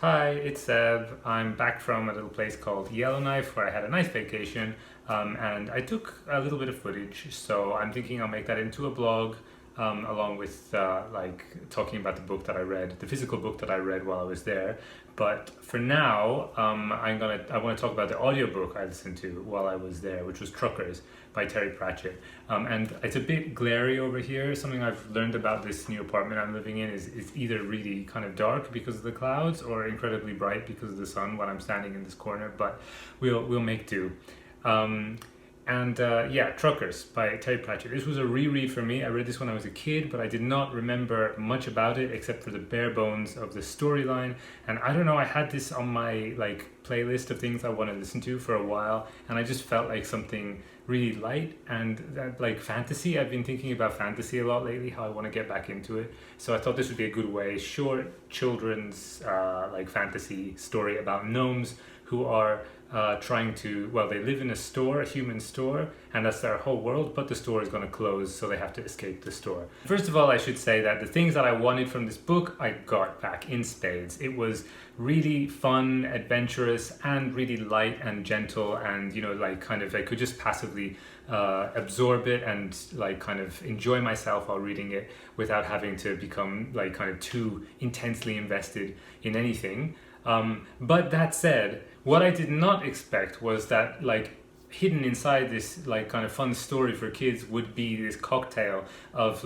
Hi, it's Seb. I'm back from a little place called Yellowknife where I had a nice vacation, and I took a little bit of footage. So I'm thinking I'll make that into a blog, along with like talking about the book that I read, the physical book that I read while I was there. But for now, I want to talk about the audiobook I listened to while I was there, which was Truckers by Terry Pratchett. And it's a bit glary over here. Something I've learned about this new apartment I'm living in is it's either really kind of dark because of the clouds or incredibly bright because of the sun when I'm standing in this corner. But we'll make do. Um, yeah, Truckers by Terry Pratchett. This was a reread for me. I read this when I was a kid, but I did not remember much about it except for the bare bones of the storyline. And I don't know, I had this on my playlist of things I want to listen to for a while, and I just felt like something really light and that fantasy. I've been thinking about fantasy a lot lately, how I want to get back into it. So I thought this would be a good way, short children's fantasy story about gnomes who are trying to, well, they live in a store, a human store, and that's their whole world, but the store is going to close, so they have to escape the store. First of all, I should say that the things that I wanted from this book, I got back in spades. It was really fun, adventurous, and really light and gentle, and, I could just passively absorb it and kind of enjoy myself while reading it without having to become too intensely invested in anything. But that said, what I did not expect was that hidden inside this kind of fun story for kids would be this cocktail of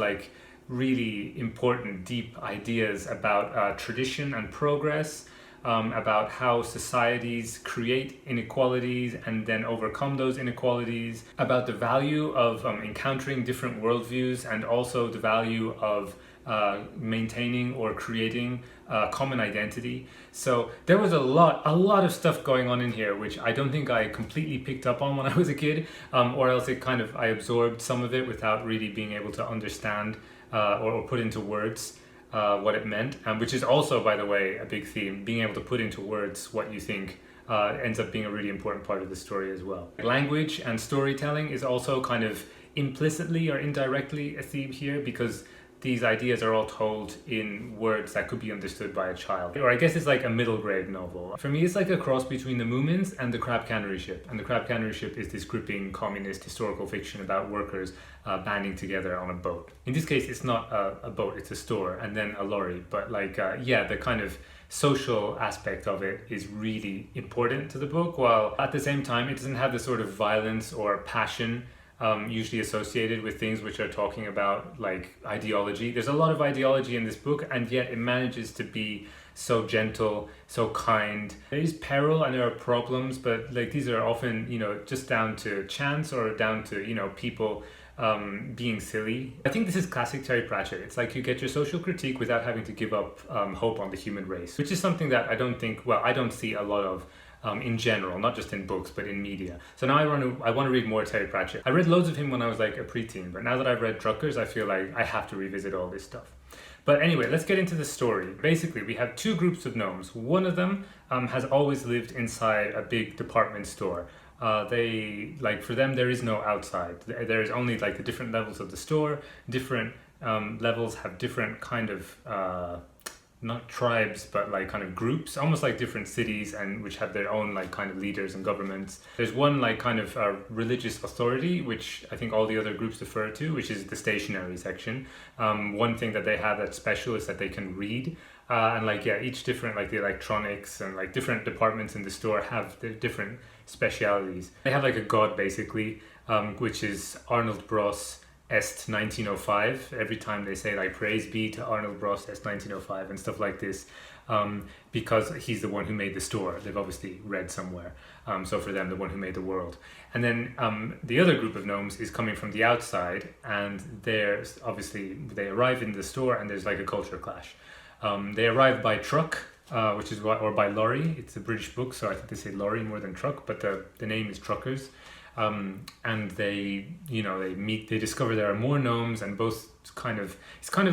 really important deep ideas about tradition and progress, about how societies create inequalities and then overcome those inequalities, about the value of encountering different worldviews, and also the value of maintaining or creating common identity. So there was a lot of stuff going on in here, which I don't think I completely picked up on when I was a kid, or else I absorbed some of it without really being able to understand or put into words what it meant, which is also, by the way, a big theme. Being able to put into words what you think ends up being a really important part of the story as well. Language and storytelling is also kind of implicitly or indirectly a theme here, because these ideas are all told in words that could be understood by a child. Or I guess it's like a middle grade novel. For me, it's like a cross between The Moomins and The Crab Cannery Ship. And The Crab Cannery Ship is this gripping communist historical fiction about workers banding together on a boat. In this case, it's not a boat, it's a store and then a lorry. But the kind of social aspect of it is really important to the book, while at the same time, it doesn't have the sort of violence or passion usually associated with things which are talking about ideology. There's a lot of ideology in this book, and yet it manages to be so gentle, so kind. There is peril and there are problems, but these are often just down to chance or down to people being silly. I think this is classic Terry Pratchett. It's like you get your social critique without having to give up hope on the human race, which is something that I don't see a lot of in general, not just in books, but in media. So now I want to read more Terry Pratchett. I read loads of him when I was a preteen, but now that I've read Truckers, I feel like I have to revisit all this stuff. But anyway, let's get into the story. Basically, we have two groups of gnomes. One of them has always lived inside a big department store. For them, there is no outside. There is only the different levels of the store. Different levels have different kind of not tribes, but kind of groups, almost like different cities, and which have their own kind of leaders and governments. There's one kind of religious authority, which I think all the other groups defer to, which is the stationery section. One thing that they have that's special is that they can read. Each different the electronics and different departments in the store have their different specialities. They have a god basically, which is Arnold Bros. Est 1905. Every time they say praise be to Arnold Bros. Est 1905 and stuff like this, because he's the one who made the store. They've obviously read somewhere. So for them, the one who made the world. And then the other group of gnomes is coming from the outside, and they arrive in the store, and there's a culture clash. They arrive by truck, or by lorry. It's a British book, so I think they say lorry more than truck, but the name is Truckers. And they discover there are more gnomes, and it's kind of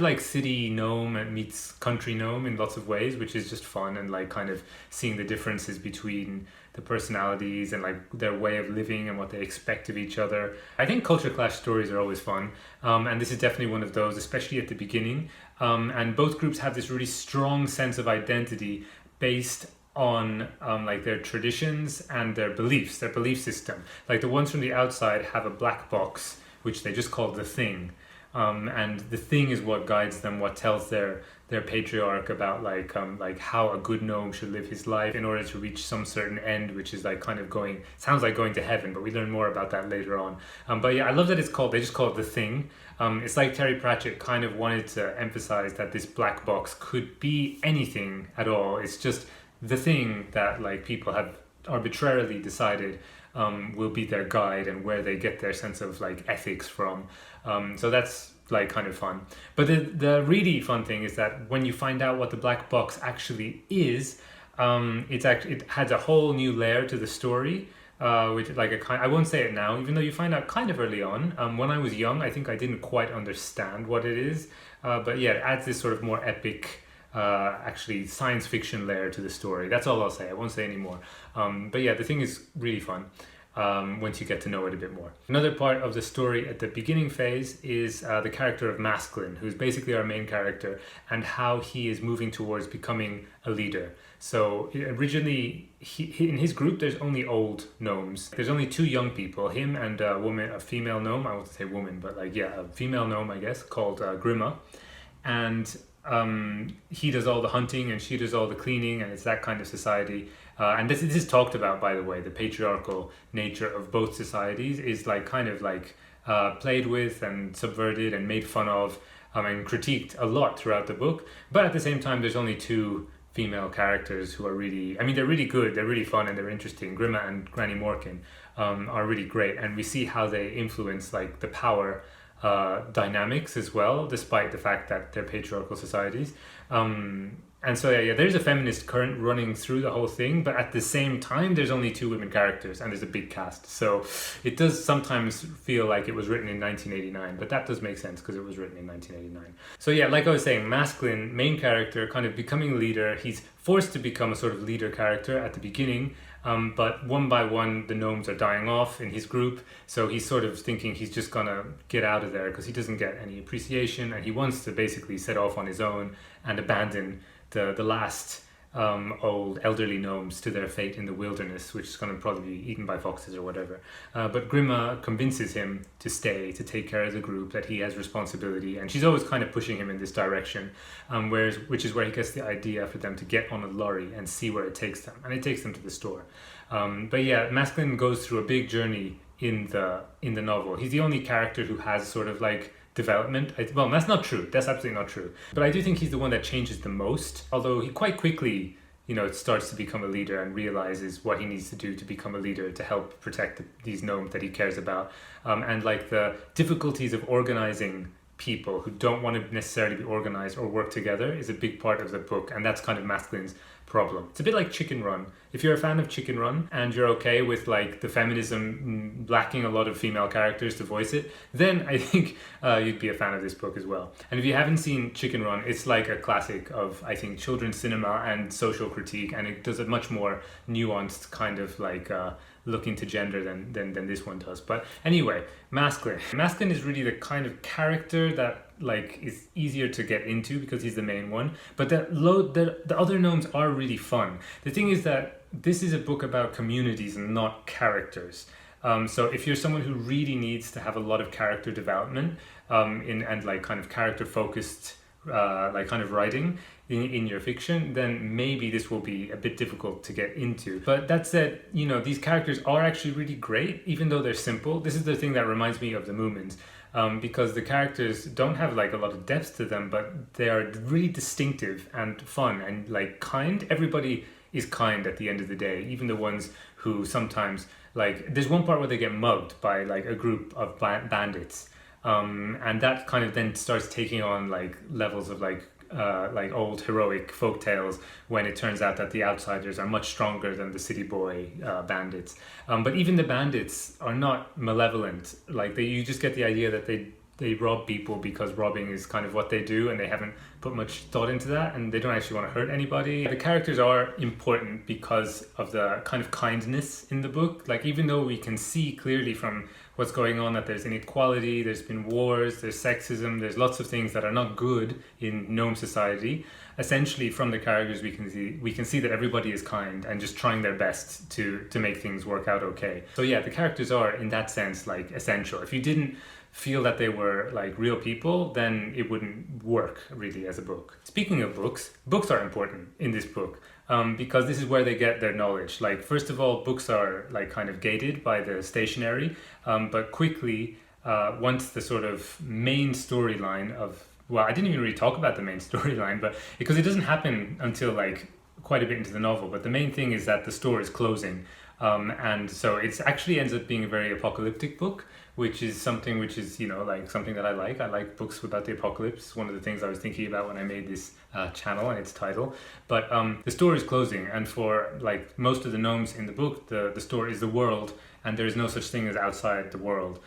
like city gnome meets country gnome in lots of ways, which is just fun, and kind of seeing the differences between the personalities and their way of living and what they expect of each other. I think culture clash stories are always fun, and this is definitely one of those, especially at the beginning. And both groups have this really strong sense of identity, based on like their traditions and their beliefs, their belief system. Like the ones from the outside have a black box, which they just call the thing. And the thing is what guides them, what tells their patriarch about like how a good gnome should live his life in order to reach some certain end, which is like kind of going, sounds like going to heaven, but we learn more about that later on. But yeah, I love that they just call it the thing. It's like Terry Pratchett kind of wanted to emphasize that this black box could be anything at all. It's just the thing that like people have arbitrarily decided will be their guide and where they get their sense of like ethics from. So that's like kind of fun. But the really fun thing is that when you find out what the black box actually is, it adds a whole new layer to the story. Which like I won't say it now, even though you find out kind of early on. When I was young, I think I didn't quite understand what it is. But yeah, it adds this sort of more epic, actually science fiction layer to the story. That's all I'll say. I won't say any more. But yeah, the thing is really fun. Once you get to know it a bit more. Another part of the story at the beginning phase is the character of Masklin, who's basically our main character, and how he is moving towards becoming a leader. So originally, in his group, there's only old gnomes. There's only two young people, him and a female gnome. I won't say woman, but like, yeah, a female gnome, I guess, called Grima. And he does all the hunting and she does all the cleaning, and it's that kind of society. And this is talked about, by the way. The patriarchal nature of both societies is like kind of like played with and subverted and made fun of and critiqued a lot throughout the book. But at the same time, there's only two female characters who are really, I mean, they're really good, they're really fun, and they're interesting. Grima and Granny Morkin are really great, and we see how they influence like the power dynamics as well, despite the fact that they're patriarchal societies. And so yeah, there's a feminist current running through the whole thing, but at the same time, there's only two women characters and there's a big cast. So it does sometimes feel like it was written in 1989, but that does make sense because it was written in 1989. So yeah, like I was saying, Masklin, main character, kind of becoming leader. He's forced to become a sort of leader character at the beginning, but one by one, the gnomes are dying off in his group. So he's sort of thinking he's just gonna get out of there because he doesn't get any appreciation, and he wants to basically set off on his own and abandon the last old elderly gnomes to their fate in the wilderness, which is going to probably be eaten by foxes or whatever. But Grima convinces him to stay, to take care of the group, that he has responsibility, and she's always kind of pushing him in this direction, which is where he gets the idea for them to get on a lorry and see where it takes them, and it takes them to the store. But yeah, Masklin goes through a big journey in the novel. He's the only character who has sort of like development. Well, that's not true. That's absolutely not true. But I do think he's the one that changes the most, although he quite quickly, starts to become a leader and realizes what he needs to do to become a leader to help protect these gnomes that he cares about. And like the difficulties of organizing people who don't want to necessarily be organized or work together is a big part of the book, and that's kind of Masklin's problem. It's a bit like Chicken Run. If you're a fan of Chicken Run and you're okay with like the feminism lacking a lot of female characters to voice it, then I think you'd be a fan of this book as well. And if you haven't seen Chicken Run, it's like a classic of, I think, children's cinema and social critique, and it does a much more nuanced kind of like look into gender than this one does. But anyway, Masklin is really the kind of character that like is easier to get into because he's the main one, but the other gnomes are really fun. The thing is that this is a book about communities and not characters. So if you're someone who really needs to have a lot of character development and like kind of character focused like kind of writing in your fiction, then maybe this will be a bit difficult to get into. But that said, these characters are actually really great, even though they're simple. This is the thing that reminds me of the Moomins. Because the characters don't have like a lot of depth to them, but they are really distinctive and fun and like kind. Everybody is kind at the end of the day, even the ones who sometimes like, there's one part where they get mugged by like a group of bandits, and that kind of then starts taking on like levels of like old heroic folk tales when it turns out that the outsiders are much stronger than the city boy bandits. But even the bandits are not malevolent. Like you just get the idea that they they rob people because robbing is kind of what they do, and they haven't put much thought into that, and they don't actually want to hurt anybody. The characters are important because of the kind of kindness in the book. Like, even though we can see clearly from what's going on that there's inequality, there's been wars, there's sexism, there's lots of things that are not good in gnome society, essentially from the characters we can see that everybody is kind and just trying their best to make things work out okay. So yeah, the characters are in that sense like essential. If you didn't feel that they were like real people, then it wouldn't work really as a book. Speaking of books, books are important in this book. Because this is where they get their knowledge. Like, first of all, books are like kind of gated by the stationery, but quickly, once the sort of main storyline of, well, I didn't even really talk about the main storyline, but because it doesn't happen until like quite a bit into the novel, but the main thing is that the store is closing. And so it actually ends up being a very apocalyptic book, which is something which is, like something that I like. I like books about the apocalypse. It's one of the things I was thinking about when I made this channel and its title. But the store is closing, and for like most of the gnomes in the book, the store is the world, and there is no such thing as outside the world.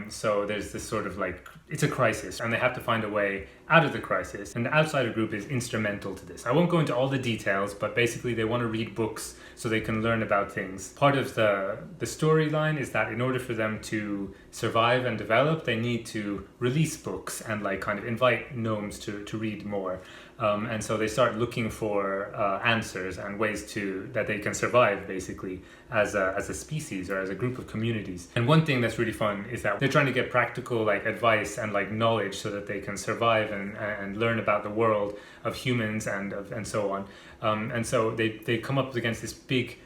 So there's this sort of like, it's a crisis, and they have to find a way out of the crisis, and the outsider group is instrumental to this. I won't go into all the details, but basically they want to read books so they can learn about things. Part of the storyline is that in order for them to survive and develop, they need to release books and like kind of invite gnomes to read more. And so they start looking for answers and ways that they can survive basically as a species or as a group of communities. And one thing that's really fun is that they're trying to get practical like advice and like knowledge so that they can survive and learn about the world of humans and so on. And so they come up against this big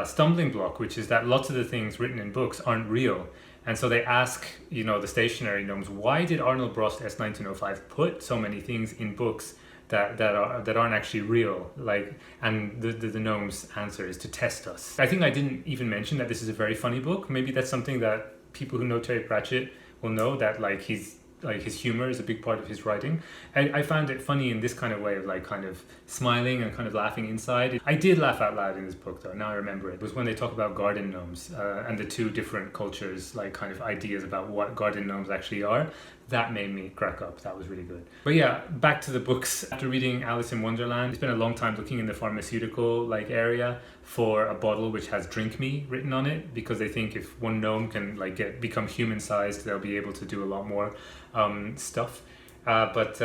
stumbling block, which is that lots of the things written in books aren't real. And so they ask, the stationary gnomes, why did Arnold Brost S1905 put so many things in books that aren't actually real? Like, and the gnomes' answer is to test us. I think I didn't even mention that this is a very funny book. Maybe that's something that people who know Terry Pratchett will know, that like his humor is a big part of his writing. I found it funny in this kind of way of like kind of smiling and kind of laughing inside. I did laugh out loud in this book though, now I remember it. It was when they talk about garden gnomes and the two different cultures, like kind of ideas about what garden gnomes actually are. That made me crack up. That was really good. But yeah, back to the books. After reading Alice in Wonderland, it's been a long time looking in the pharmaceutical like area for a bottle which has "Drink Me" written on it, because they think if one gnome can like become human sized, they'll be able to do a lot more stuff. But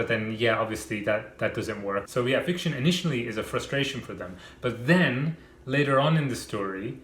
then yeah, obviously that doesn't work. So yeah, fiction initially is a frustration for them, but then later on in the story,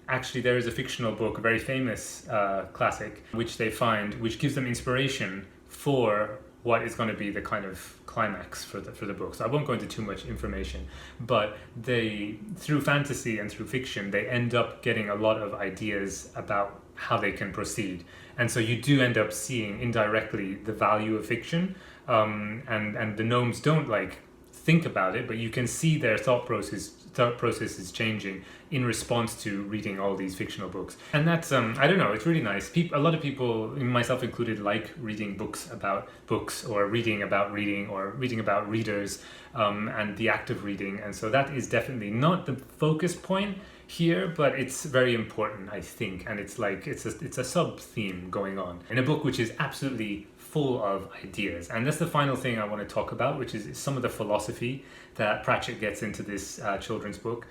actually there is a fictional book, a very famous classic, which they find, which gives them inspiration for what is going to be the kind of climax for the book. So I won't go into too much information, but through fantasy and through fiction, they end up getting a lot of ideas about how they can proceed. And so you do end up seeing indirectly the value of fiction, and the gnomes don't like think about it, but you can see their thought process is changing in response to reading all these fictional books. And that's I don't know, it's really nice. A lot of people, myself included, like reading books about books, or reading about reading, or reading about readers, and the act of reading. And so that is definitely not the focus point here, but it's very important, I think. And it's like it's a sub theme going on in a book which is absolutely full of ideas. And that's the final thing I want to talk about, which is some of the philosophy that Pratchett gets into this children's book.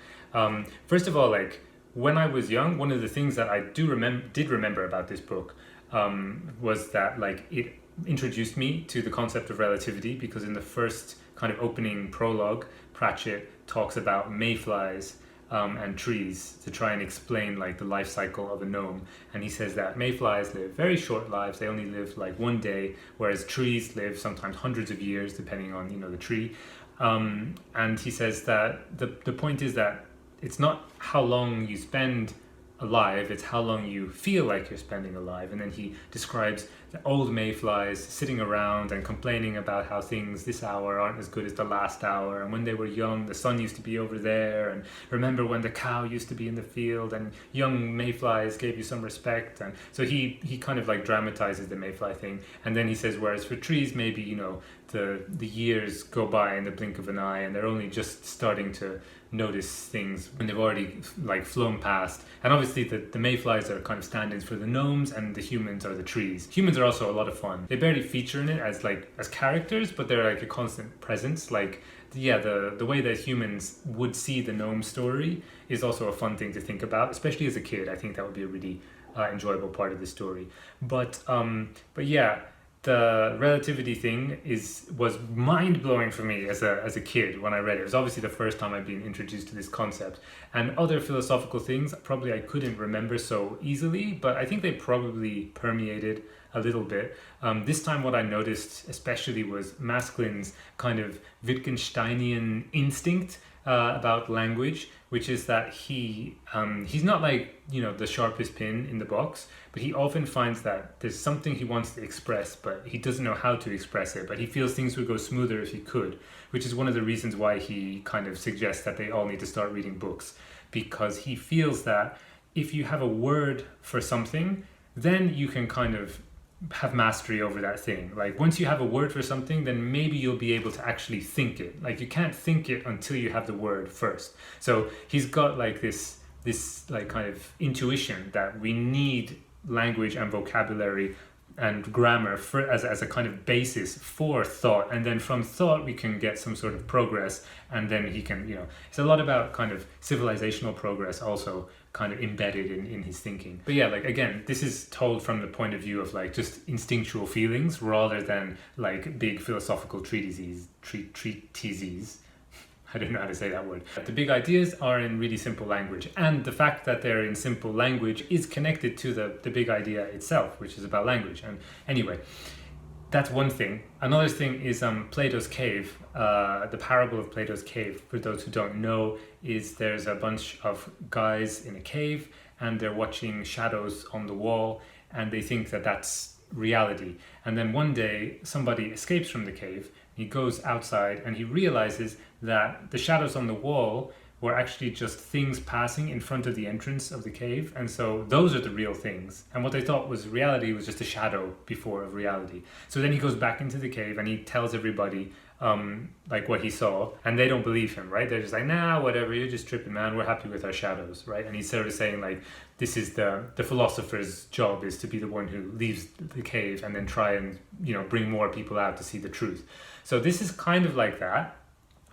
First of all, like when I was young, one of the things that I did remember about this book was that like it introduced me to the concept of relativity, because in the first kind of opening prologue, Pratchett talks about mayflies and trees to try and explain like the life cycle of a gnome. And he says that mayflies live very short lives. They only live like one day, whereas trees live sometimes hundreds of years, depending on the tree. And he says that the point is that it's not how long you spend alive, it's how long you feel like you're spending alive. And then he describes the old mayflies sitting around and complaining about how things this hour aren't as good as the last hour, and when they were young the sun used to be over there, and remember when the cow used to be in the field, and young mayflies gave you some respect. And so he kind of like dramatizes the mayfly thing. And then he says, whereas for trees, maybe the years go by in the blink of an eye, and they're only just starting to notice things when they've already like flown past. And obviously the mayflies are kind of stand-ins for the gnomes, and the humans are the trees. Humans are also a lot of fun. They barely feature in it as characters, but they're like a constant presence. Like, yeah, the way that humans would see the gnome story is also a fun thing to think about, especially as a kid. I think that would be a really enjoyable part of the story. But yeah, the relativity thing was mind blowing for me as a kid when I read it. It was obviously the first time I'd been introduced to this concept, and other philosophical things probably I couldn't remember so easily, but I think they probably permeated a little bit. This time what I noticed especially was Maskelyne's kind of Wittgensteinian instinct about language, which is that he's not like, you know, the sharpest pin in the box, but he often finds that there's something he wants to express, but he doesn't know how to express it, but he feels things would go smoother if he could, which is one of the reasons why he kind of suggests that they all need to start reading books, because he feels that if you have a word for something, then you can kind of have mastery over that thing. Like, once you have a word for something, then maybe you'll be able to actually think it. Like, you can't think it until you have the word first. So he's got like this like kind of intuition that we need language and vocabulary and grammar as a kind of basis for thought, and then from thought we can get some sort of progress, and then he can, you know, it's a lot about kind of civilizational progress also kind of embedded in his thinking. But yeah, like, again, this is told from the point of view of like just instinctual feelings rather than like big philosophical treatises. I don't know how to say that word. The big ideas are in really simple language, and the fact that they're in simple language is connected to the big idea itself, which is about language. And anyway, that's one thing. Another thing is Plato's Cave. The parable of Plato's Cave, for those who don't know, is there's a bunch of guys in a cave and they're watching shadows on the wall, and they think that that's reality. And then one day somebody escapes from the cave. He goes outside and he realizes that the shadows on the wall were actually just things passing in front of the entrance of the cave, and so those are the real things, and what they thought was reality was just a shadow before of reality. So then he goes back into the cave and he tells everybody like what he saw, and they don't believe him, right? They're just like, nah, whatever, you're just tripping, man, we're happy with our shadows, right? And he's sort of saying like, this is the philosopher's job, is to be the one who leaves the cave and then try and, you know, bring more people out to see the truth. So this is kind of like that,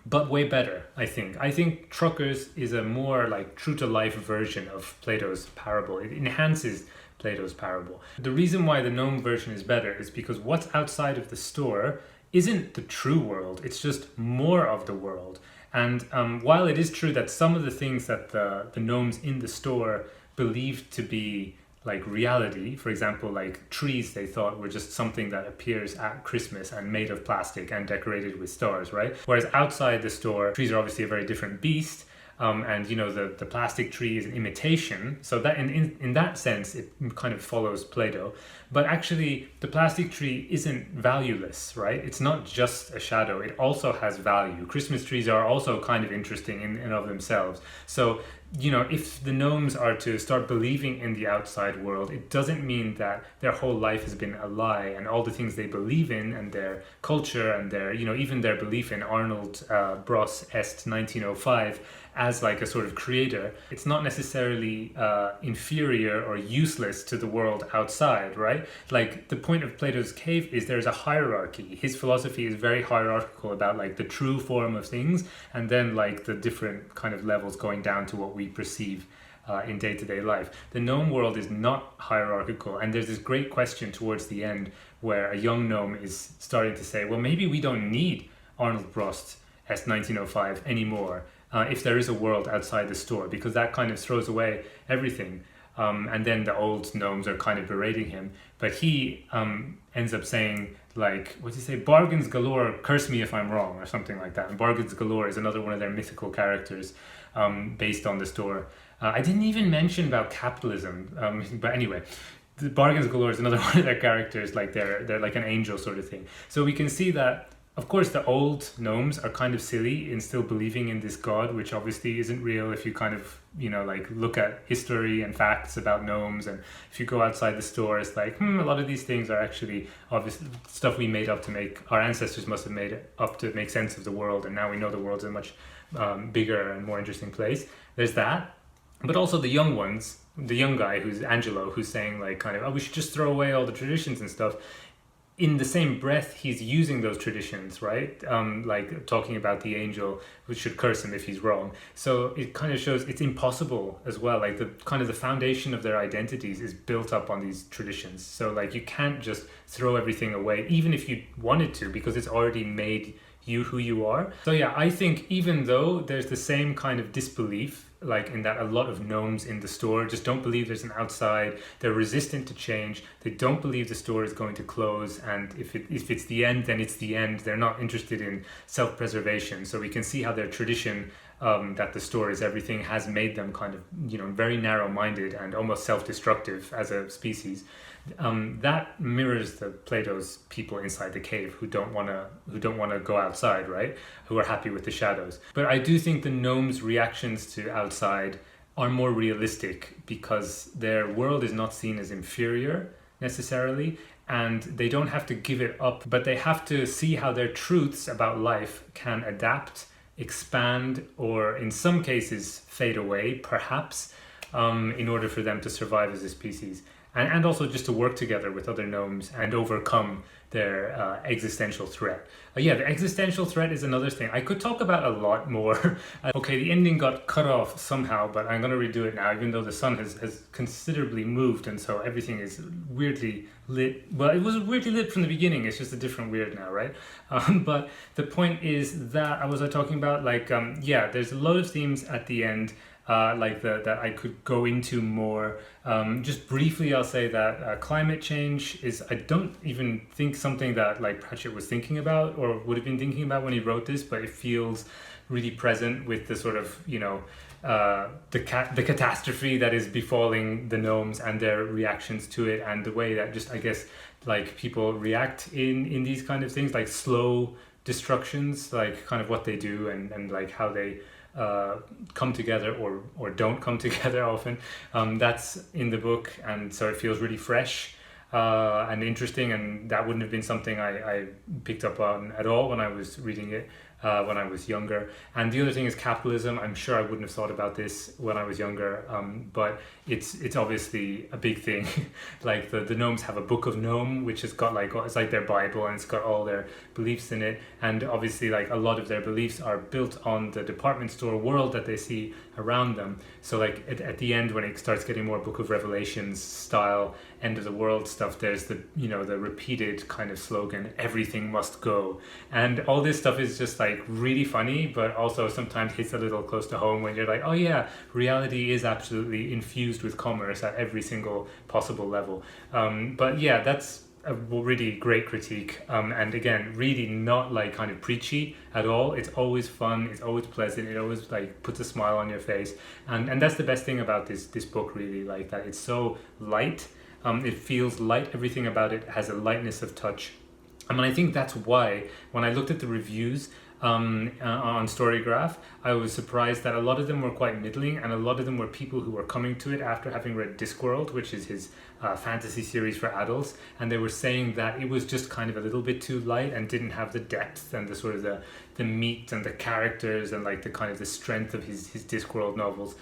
but way better, I think. I think Truckers is a more like true-to-life version of Plato's parable. It enhances Plato's parable. The reason why the gnome version is better is because what's outside of the store isn't the true world, it's just more of the world. And while it is true that some of the things that the gnomes in the store believed to be like reality, for example, like trees, they thought were just something that appears at Christmas and made of plastic and decorated with stars, right? Whereas outside the store, trees are obviously a very different beast. And you know, the plastic tree is an imitation, so that in that sense it kind of follows Plato. But actually the plastic tree isn't valueless, right? It's not just a shadow, it also has value. Christmas trees are also kind of interesting in and of themselves. So, you know, if the gnomes are to start believing in the outside world, it doesn't mean that their whole life has been a lie, and all the things they believe in and their culture and their, you know, even their belief in Arnold Bros Est 1905 as like a sort of creator, it's not necessarily inferior or useless to the world outside, right? Like, the point of Plato's Cave is there's a hierarchy. His philosophy is very hierarchical about like the true form of things, and then like the different kind of levels going down to what we perceive in day-to-day life. The gnome world is not hierarchical, and there's this great question towards the end where a young gnome is starting to say, well, maybe we don't need Arnold Prost Est 1905 anymore if there is a world outside the store, because that kind of throws away everything. And then the old gnomes are kind of berating him, but he ends up saying, like, what's he say? Bargains galore, curse me if I'm wrong, or something like that. And Bargains galore is another one of their mythical characters based on the store. I didn't even mention about capitalism, but anyway, the Bargains galore is another one of their characters, like they're like an angel sort of thing. So we can see that, of course, the old gnomes are kind of silly in still believing in this god, which obviously isn't real if you kind of, you know, like look at history and facts about gnomes. And if you go outside the store, it's like, a lot of these things are actually obviously stuff we made up to make, our ancestors must have made it up to make sense of the world. And now we know the world's a much bigger and more interesting place. There's that. But also the young ones, the young guy who's Angelo, who's saying like kind of, oh, we should just throw away all the traditions and stuff. In the same breath, he's using those traditions, right? Like talking about the angel, which should curse him if he's wrong. So it kind of shows it's impossible as well. Like the kind of the foundation of their identities is built up on these traditions. So like you can't just throw everything away, even if you wanted to, because it's already made you who you are. So yeah, I think even though there's the same kind of disbelief, like in that a lot of gnomes in the store just don't believe there's an outside, they're resistant to change, they don't believe the store is going to close, and if it's the end, then it's the end. They're not interested in self-preservation. So we can see how their tradition, that the store is everything, has made them kind of, you know, very narrow-minded and almost self-destructive as a species. That mirrors the Plato's people inside the cave who don't want to go outside, right? Who are happy with the shadows. But I do think the gnomes' reactions to outside are more realistic because their world is not seen as inferior necessarily, and they don't have to give it up, but they have to see how their truths about life can adapt, expand, or in some cases fade away, perhaps, in order for them to survive as a species. And also just to work together with other gnomes and overcome their existential threat. Yeah, the existential threat is another thing I could talk about a lot more. Okay, the ending got cut off somehow, but I'm going to redo it now, even though the sun has considerably moved, and so everything is weirdly lit. Well, it was weirdly lit from the beginning, it's just a different weird now, right? But the point is that, I was talking about, like, yeah, there's a load of themes at the end, like that I could go into more. Just briefly, I'll say that climate change is, I don't even think something that like Pratchett was thinking about or would have been thinking about when he wrote this, but it feels really present with the sort of, you know, the catastrophe that is befalling the gnomes and their reactions to it, and the way that just, I guess, like people react in these kind of things, like slow destructions, like kind of what they do and like how they come together or don't come together often. That's in the book, and so it feels really fresh and interesting, and that wouldn't have been something I picked up on at all when I was reading it when I was younger. And the other thing is capitalism. I'm sure I wouldn't have thought about this when I was younger, but it's obviously a big thing. Like the gnomes have a book of gnome, which has got like, it's like their Bible, and it's got all their beliefs in it, and obviously like a lot of their beliefs are built on the department store world that they see around them. So like at the end, when it starts getting more Book of Revelations style end of the world stuff, there's the, you know, the repeated kind of slogan, everything must go, and all this stuff is just like really funny, but also sometimes hits a little close to home when you're like, oh yeah, reality is absolutely infused with commerce at every single possible level. But yeah, that's a really great critique, and again, really not like kind of preachy at all. It's always fun, it's always pleasant, it always like puts a smile on your face, and that's the best thing about this book, really, like that it's so light. It feels light, everything about it has a lightness of touch. I mean, I think that's why when I looked at the reviews on Storygraph, I was surprised that a lot of them were quite middling, and a lot of them were people who were coming to it after having read Discworld, which is his fantasy series for adults, and they were saying that it was just kind of a little bit too light and didn't have the depth and the sort of the meat and the characters and like the kind of the strength of his Discworld novels.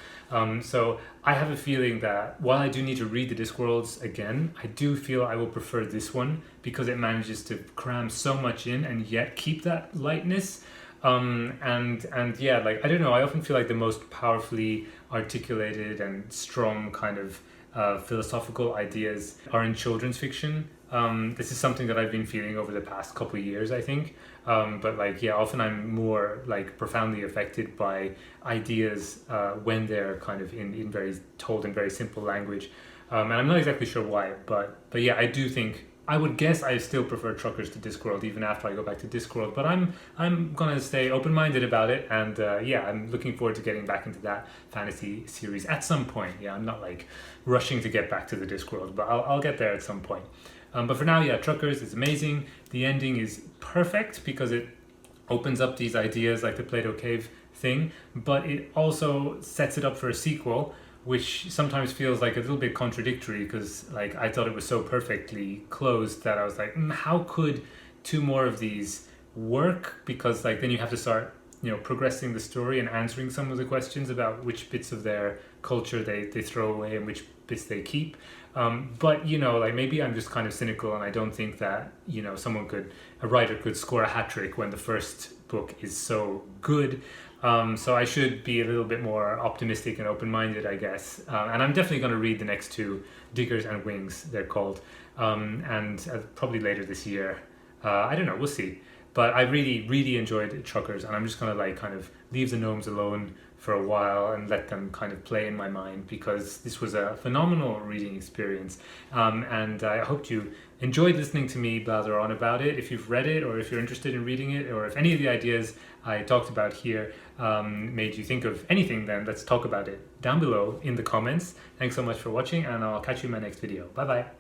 So I have a feeling that while I do need to read the Discworlds again, I do feel I will prefer this one because it manages to cram so much in and yet keep that lightness. And yeah, like, I don't know, I often feel like the most powerfully articulated and strong kind of philosophical ideas are in children's fiction. This is something that I've been feeling over the past couple of years, I think. But like, yeah, often I'm more like profoundly affected by ideas when they're kind of told in very simple language. And I'm not exactly sure why, but yeah, I do think, I would guess I still prefer Truckers to Discworld even after I go back to Discworld, but I'm gonna stay open-minded about it, and yeah, I'm looking forward to getting back into that fantasy series at some point. Yeah, I'm not like rushing to get back to the Discworld, but I'll get there at some point. But for now, yeah, Truckers is amazing. The ending is perfect because it opens up these ideas like the Plato Cave thing, but it also sets it up for a sequel, which sometimes feels like a little bit contradictory because like I thought it was so perfectly closed that I was like, how could two more of these work? Because like then you have to start, progressing the story and answering some of the questions about which bits of their culture they throw away and which bits they keep. But like maybe I'm just kind of cynical and I don't think that a writer could score a hat trick when the first book is so good. So I should be a little bit more optimistic and open-minded, I guess. And I'm definitely going to read the next two, Diggers and Wings, they're called, and probably later this year. I don't know, we'll see. But I really, really enjoyed Truckers, and I'm just going to kind of leave the gnomes alone for a while and let them kind of play in my mind, because this was a phenomenal reading experience. And I hope you enjoyed listening to me blather on about it. If you've read it, or if you're interested in reading it, or if any of the ideas I talked about here made you think of anything, then let's talk about it down below in the comments. Thanks so much for watching, and I'll catch you in my next video. Bye bye.